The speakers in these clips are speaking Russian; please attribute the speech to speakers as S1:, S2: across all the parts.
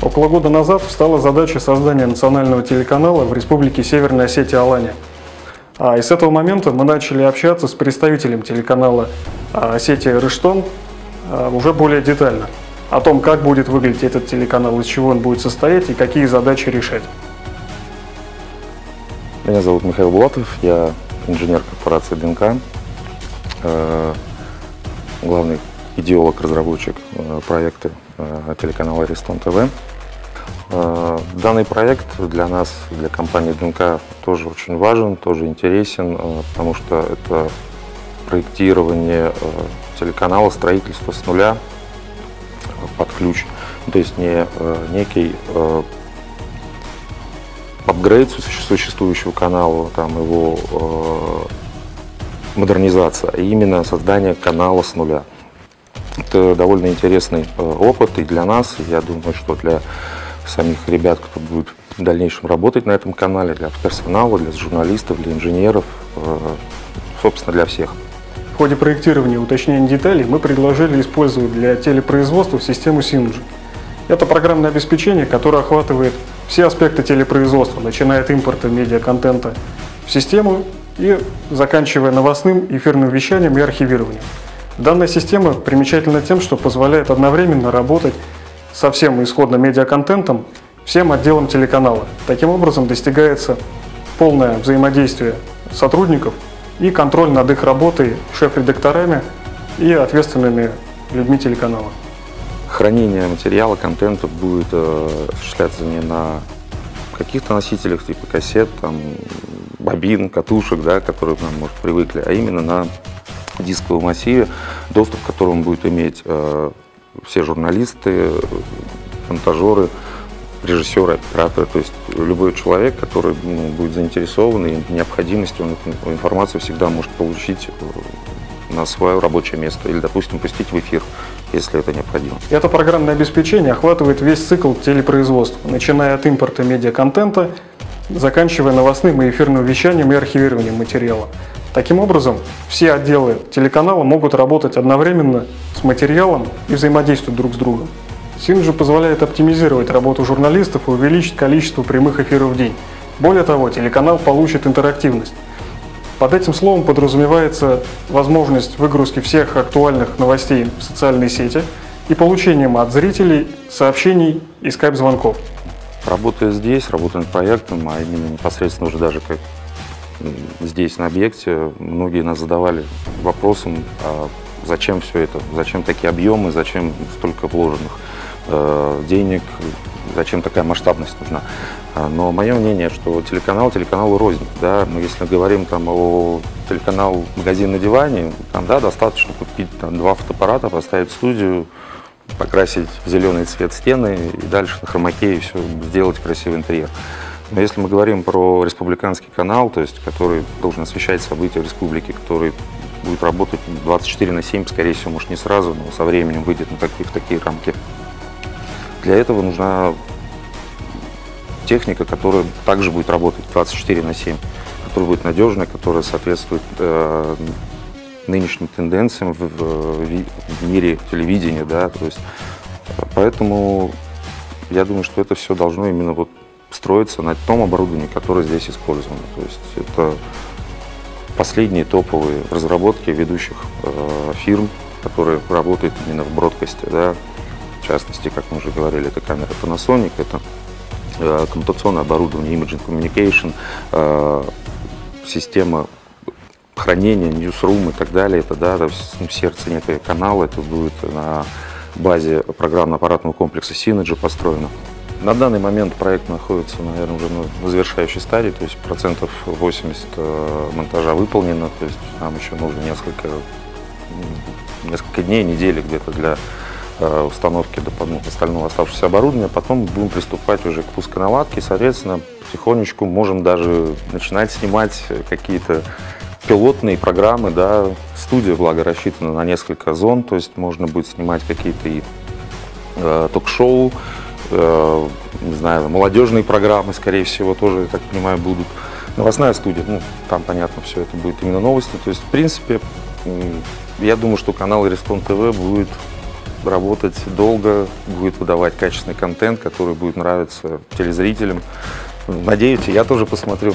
S1: Около года назад встала задача создания национального телеканала в Республике Северная Осетия-Алания. И с этого момента мы начали общаться с представителем телеканала Осетия-Рыштон уже более детально о том, как будет выглядеть этот телеканал, из чего он будет состоять и какие задачи решать.
S2: Меня зовут Михаил Булатов, я инженер корпорации ДНК, главный идеолог, разработчик проекта телеканала Рестон ТВ. Данный проект для нас, для компании ДНК, тоже очень важен, тоже интересен, потому что это проектирование телеканала, строительство с нуля под ключ. То есть не некий апгрейд существующего канала, там его модернизация, а именно создание канала с нуля. Это довольно интересный опыт и для нас, и я думаю, что для самих ребят, кто будет в дальнейшем работать на этом канале, для персонала, для журналистов, для инженеров, собственно, для всех.
S1: В ходе проектирования и уточнения деталей мы предложили использовать для телепроизводства систему Synergy. Это программное обеспечение, которое охватывает все аспекты телепроизводства, начиная от импорта медиаконтента в систему и заканчивая новостным, эфирным вещанием и архивированием. Данная система примечательна тем, что позволяет одновременно работать со всем исходным медиаконтентом, всем отделом телеканала. Таким образом достигается полное взаимодействие сотрудников и контроль над их работой шеф-редакторами и ответственными людьми телеканала.
S2: Хранение материала, контента будет осуществляться не на каких-то носителях типа кассет, там, бобин, катушек, да, которые нам, может, привыкли, а именно на дисковом массиве, доступ к которому будут иметь все журналисты, монтажеры, режиссеры, операторы, то есть любой человек, который будет заинтересован и необходимостью, он эту информацию всегда может получить на свое рабочее место или, допустим, пустить в эфир, если это необходимо.
S1: Это программное обеспечение охватывает весь цикл телепроизводства, начиная от импорта медиаконтента, заканчивая новостным и эфирным вещанием и архивированием материала. Таким образом, все отделы телеканала могут работать одновременно с материалом и взаимодействовать друг с другом. Synergy позволяет оптимизировать работу журналистов и увеличить количество прямых эфиров в день. Более того, телеканал получит интерактивность. Под этим словом подразумевается возможность выгрузки всех актуальных новостей в социальные сети и получением от зрителей сообщений и скайп-звонков.
S2: Работая здесь, работая над проектом, а именно непосредственно уже даже как здесь на объекте, многие нас задавали вопросом, а зачем все это, зачем такие объемы, зачем столько вложенных денег, зачем такая масштабность нужна. Но мое мнение, что телеканалу рознь. Да? Но если говорим там, о телеканал «Магазин на диване», там, да, достаточно купить там, 2 фотоаппарата, поставить в студию, покрасить в зеленый цвет стены и дальше на хромаке и все, сделать красивый интерьер. Но если мы говорим про республиканский канал, то есть, который должен освещать события в республике, который будет работать 24/7, скорее всего, может, не сразу, но со временем выйдет в такие рамки. Для этого нужна техника, которая также будет работать 24/7, которая будет надежная, которая соответствует нынешним тенденциям в мире телевидения. Да? То есть, поэтому я думаю, что это все должно именно вот строиться на том оборудовании, которое здесь использовано. То есть это последние топовые разработки ведущих фирм, которые работают именно в бродкасте. Да? В частности, как мы уже говорили, это камера Panasonic, это коммутационное оборудование, Imaging Communication, система хранения, newsroom и так далее. Это да, в сердце некого канала, это будет на базе программно-аппаратного комплекса Synergy построено. На данный момент проект находится, наверное, уже на завершающей стадии, то есть 80% монтажа выполнено, то есть нам еще нужно несколько дней, недели где-то для установки остального оставшегося оборудования. Потом будем приступать уже к пусконаладке, соответственно, потихонечку можем даже начинать снимать какие-то пилотные программы. Да. Студия, благо, рассчитана на несколько зон, то есть можно будет снимать какие-то и ток-шоу, не знаю, молодежные программы, скорее всего, тоже, я так понимаю, будут. Новостная студия, ну, там, понятно, все это будет именно новости. То есть, в принципе, я думаю, что канал Рестон ТВ будет работать долго, будет выдавать качественный контент, который будет нравиться телезрителям. Надеюсь, я тоже посмотрю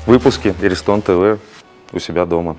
S2: выпуски Эристон ТВ у себя дома.